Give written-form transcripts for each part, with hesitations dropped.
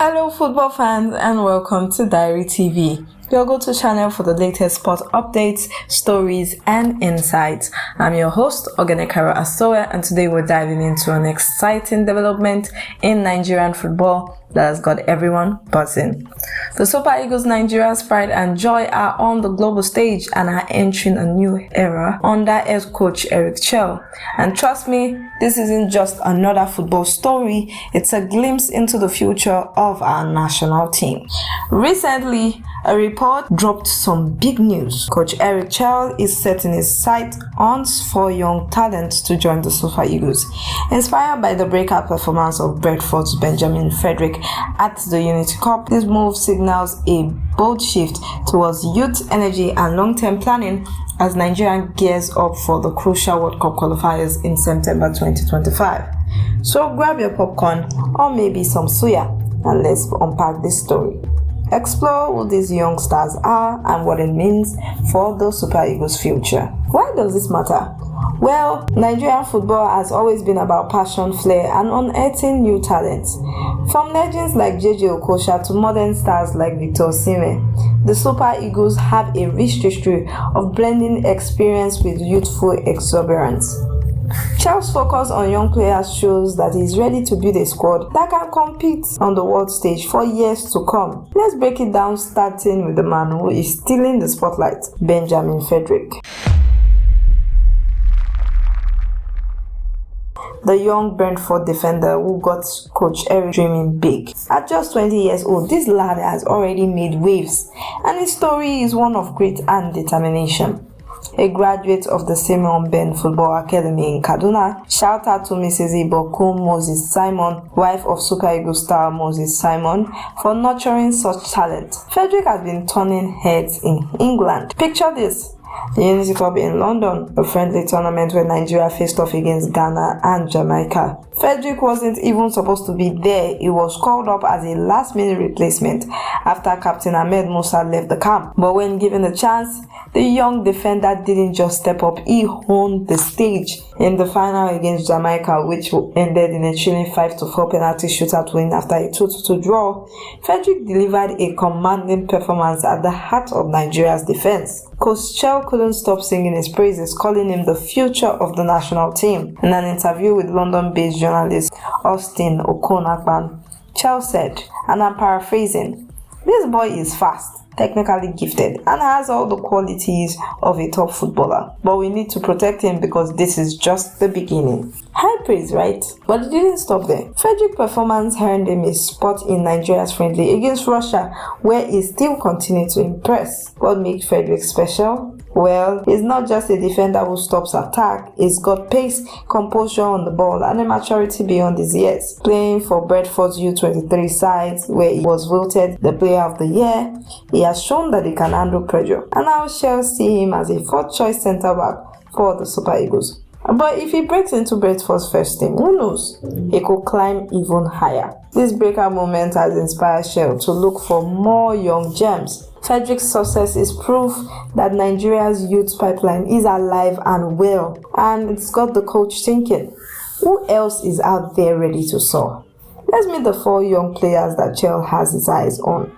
Hello football fans and welcome to Diary TV, your go-to channel for the latest sport updates, stories and insights. I'm your host Ogenekaro Asoe, and today we're diving into an exciting development in Nigerian football that has got everyone buzzing. The Super Eagles Nigeria's pride and joy are on the global stage and are entering a new era under head coach Eric Chelle. And trust me, this isn't just another football story, it's a glimpse into the future of our national team. Recently, a report dropped some big news. Coach Eric Chelle is setting his sight on 4 young talents to join the Super Eagles. Inspired by the breakout performance of Brentford's Benjamin Fredrick at the Unity Cup, this move signals a bold shift towards youth energy and long-term planning as Nigeria gears up for the crucial World Cup qualifiers in September 2025. So grab your popcorn or maybe some suya and let's unpack this story. Explore who these young stars are and what it means for the Super Eagles' future. Why does this matter? Well, Nigerian football has always been about passion, flair, and unearthing new talents. From legends like JJ Okocha to modern stars like Victor Osimhen, the Super Eagles have a rich history of blending experience with youthful exuberance. Chelle's focus on young players shows that he's ready to build a squad that can compete on the world stage for years to come. Let's break it down, starting with the man who is stealing the spotlight, Benjamin Frederick. The young Brentford defender who got Coach Eric dreaming big. At just 20 years old, this lad has already made waves, and his story is one of grit and determination. A graduate of the Simoiben Football Academy in Kaduna, shout out to Mrs. Iboku Moses Simon, wife of Super Eagles star Moses Simon, for nurturing such talent. Frederick has been turning heads in England. Picture this. The Unity Cup in London, a friendly tournament where Nigeria faced off against Ghana and Jamaica. Fredrick wasn't even supposed to be there. He was called up as a last-minute replacement after Captain Ahmed Musa left the camp. But when given a chance, the young defender didn't just step up, he owned the stage in the final against Jamaica, which ended in a chilling 5-4 penalty shootout win after a 2-2 draw. Fredrick delivered a commanding performance at the heart of Nigeria's defense. Coach Chelle couldn't stop singing his praises, calling him the future of the national team. In an interview with London-based journalist Austin Okonakpan, Chelle said, and I'm paraphrasing, "This boy is fast, technically gifted, and has all the qualities of a top footballer. But we need to protect him because this is just the beginning." High praise, right? But it didn't stop there. Frederick's performance earned him a spot in Nigeria's friendly against Russia, where he still continued to impress. What makes Frederick special? Well, he's not just a defender who stops attack, he's got pace, composure on the ball, and a maturity beyond his years. Playing for Brentford's U23 sides, where he was voted the player of the year, he has shown that he can handle pressure. And now Chelle see him as a 4th choice centre-back for the Super Eagles. But if he breaks into Brentford's first team, who knows? He could climb even higher. This breakout moment has inspired Chelle to look for more young gems. Frederick's success is proof that Nigeria's youth pipeline is alive and well, and it's got the coach thinking, who else is out there ready to soar? Let's meet the 4 young players that Chelle has his eyes on.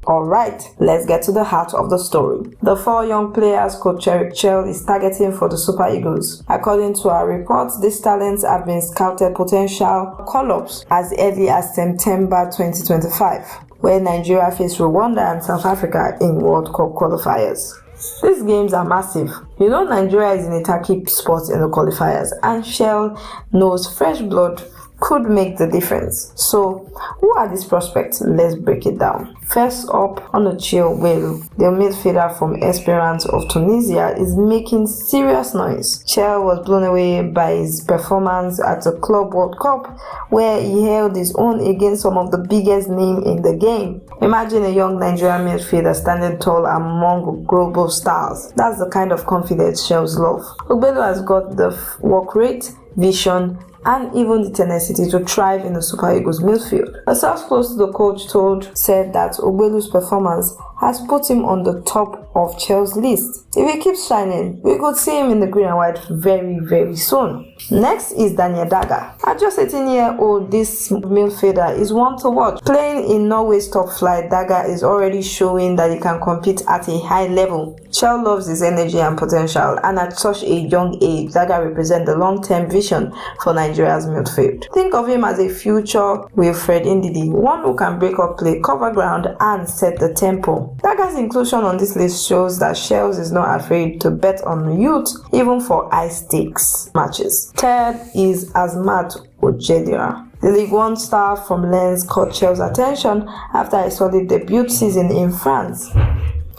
Alright, let's get to the heart of the story. The 4 young players Coach Eric Chelle is targeting for the Super Eagles. According to our reports, these talents have been scouted potential call-ups as early as September 2025, where Nigeria faced Rwanda and South Africa in World Cup qualifiers. These games are massive. You know Nigeria is in a tacky spot in the qualifiers, and Chelle knows fresh blood could make the difference. So, who are these prospects? Let's break it down. First up, Onuche Ogbelu, the midfielder from Esperance of Tunisia, is making serious noise. Chelle was blown away by his performance at the Club World Cup, where he held his own against some of the biggest names in the game. Imagine a young Nigerian midfielder standing tall among global stars. That's the kind of confidence Chelle's love. Ogbelu has got the work rate, vision, and even the tenacity to thrive in the Super Eagles midfield. A source close to the coach said that Ogbelu's performance has put him on the top of Chelle's list. If he keeps shining, we could see him in the green and white very, very soon. Next is Daga. At just 18-year-old, this midfielder is one to watch. Playing in Norway's top flight, Daga is already showing that he can compete at a high level. Chelle loves his energy and potential, and at such a young age, Daga represents the long-term vision for Nigeria's midfield. Think of him as a future Wilfred Ndidi, one who can break up play, cover ground, and set the tempo. Daga's inclusion on this list shows that Chelle is not afraid to bet on youth, even for high-stakes matches. Third is Hazmat Ojediran. The League One star from Lens caught Chelle's attention after a solid debut season in France.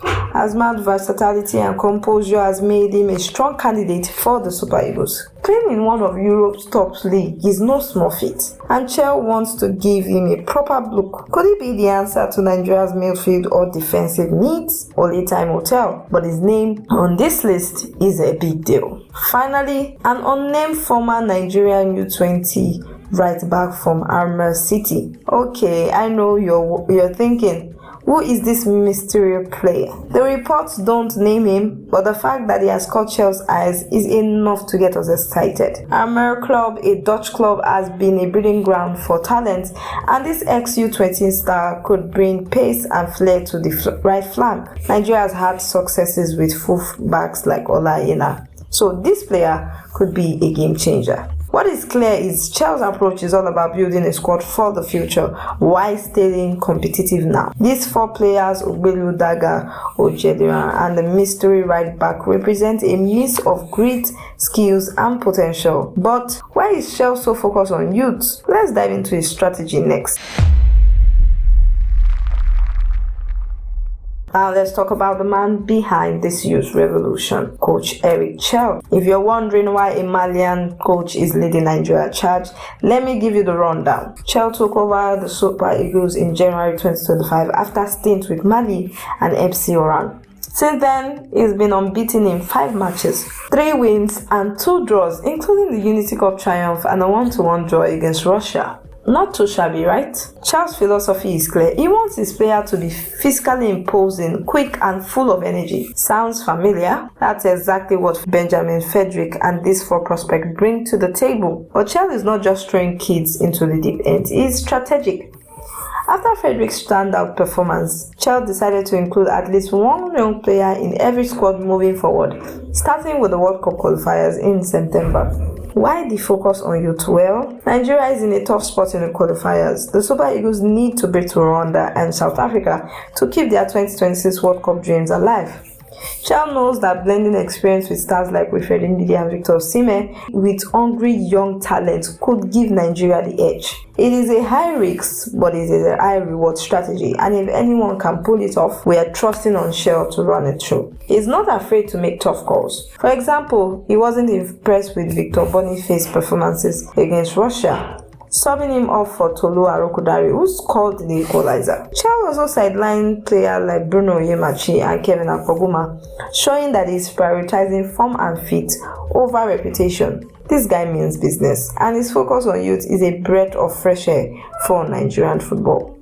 Hazmat's versatility and composure has made him a strong candidate for the Super Eagles. Playing in one of Europe's top leagues is no small feat, and Chelle wants to give him a proper look. Could he be the answer to Nigeria's midfield or defensive needs? Only time will tell, but his name on this list is a big deal. Finally, an unnamed former Nigerian U20 right back from Almere City. Okay, I know you're thinking, who is this mystery player? The reports don't name him, but the fact that he has caught Chelle's eyes is enough to get us excited. Almere Club, a Dutch club, has been a breeding ground for talent, and this ex-U20 star could bring pace and flair to the right flank. Nigeria has had successes with full-backs like Ola Aina, so this player could be a game changer. What is clear is Chelle's approach is all about building a squad for the future while staying competitive now. These four players, Ogbelu, Daga, Ojediran, and the mystery right back, represent a mix of grit, skills, and potential. But why is Chelle so focused on youth? Let's dive into his strategy next. Now let's talk about the man behind this youth revolution, Coach Eric Chelle. If you're wondering why a Malian coach is leading Nigeria charge, let me give you the rundown. Chelle took over the Super Eagles in January 2025 after a stint with Mali and FC Oran. Since then, he's been unbeaten in 5 matches, 3 wins and 2 draws, including the Unity Cup triumph and a 1-1 draw against Russia. Not too shabby, right? Chelle's philosophy is clear. He wants his player to be physically imposing, quick and full of energy. Sounds familiar? That's exactly what Benjamin Fredrick and these 4 prospects bring to the table. But Chelle is not just throwing kids into the deep end. He's strategic. After Frederick's standout performance, Chelle decided to include at least one young player in every squad moving forward, starting with the World Cup qualifiers in September. Why the focus on youth? Well, Nigeria is in a tough spot in the qualifiers. The Super Eagles need to beat Rwanda and South Africa to keep their 2026 World Cup dreams alive. Chelle knows that blending experience with stars like Wilfred Ndidi and Victor Osimhen with hungry young talent could give Nigeria the edge. It is a high risk, but it is a high reward strategy, and if anyone can pull it off, we are trusting on Chelle to run it through. He's not afraid to make tough calls. For example, he wasn't impressed with Victor Boniface's performances against Russia, subbing him off for Tolu Arokodare, who scored the equalizer. Chelle also sidelined players like Bruno Yemachi and Kevin Akpoguma, showing that he's prioritizing form and fit over reputation. This guy means business, and his focus on youth is a breath of fresh air for Nigerian football.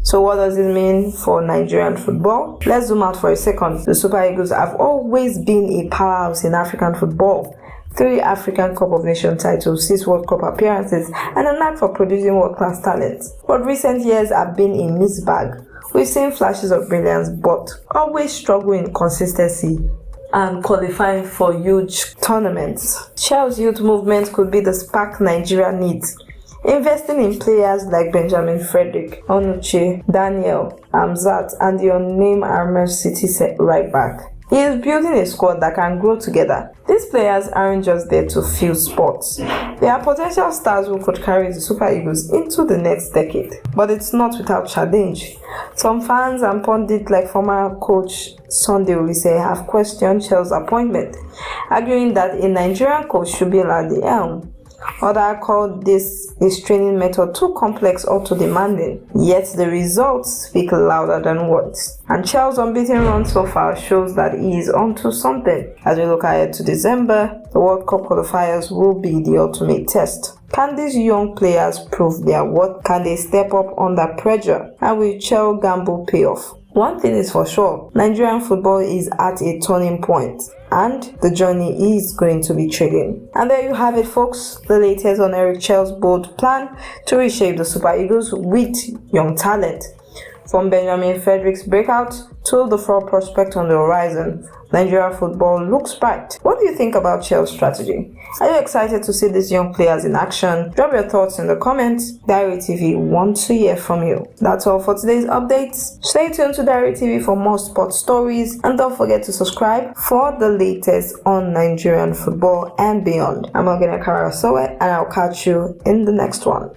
So what does it mean for Nigerian football? Let's zoom out for a second. The Super Eagles have always been a powerhouse in African football. 3 African Cup of Nations titles, 6 World Cup appearances, and a knack for producing world-class talent. But recent years have been a mixed bag. We've seen flashes of brilliance, but always struggle in consistency and qualifying for huge tournaments. Chelle's youth movement could be the spark Nigeria needs. Investing in players like Benjamin Fredrick, Onuche, Daniel, Hazmat, and the unnamed Almere City right back. He is building a squad that can grow together. These players aren't just there to fill spots. They are potential stars who could carry the Super Eagles into the next decade. But it's not without challenge. Some fans and pundits like former coach Sunday Olise have questioned Chelle's appointment, arguing that a Nigerian coach should be allowed the helm. Others call this a training method too complex or too demanding. Yet the results speak louder than words. And Chelle's unbeaten run so far shows that he is onto something. As we look ahead to December, the World Cup qualifiers will be the ultimate test. Can these young players prove their worth? Can they step up under pressure? And will Chelle gamble pay off? One thing is for sure, Nigerian football is at a turning point, and the journey is going to be thrilling. And there you have it, folks, the latest on Eric Chelle's bold plan to reshape the Super Eagles with young talent. From Benjamin Fredrick's breakout to the fraud prospect on the horizon, Nigeria football looks bright. What do you think about Chelle's strategy? Are you excited to see these young players in action? Drop your thoughts in the comments. Diary TV wants to hear from you. That's all for today's updates. Stay tuned to Diary TV for more sports stories, and don't forget to subscribe for the latest on Nigerian football and beyond. I'm Onuche Ogbelu, and I'll catch you in the next one.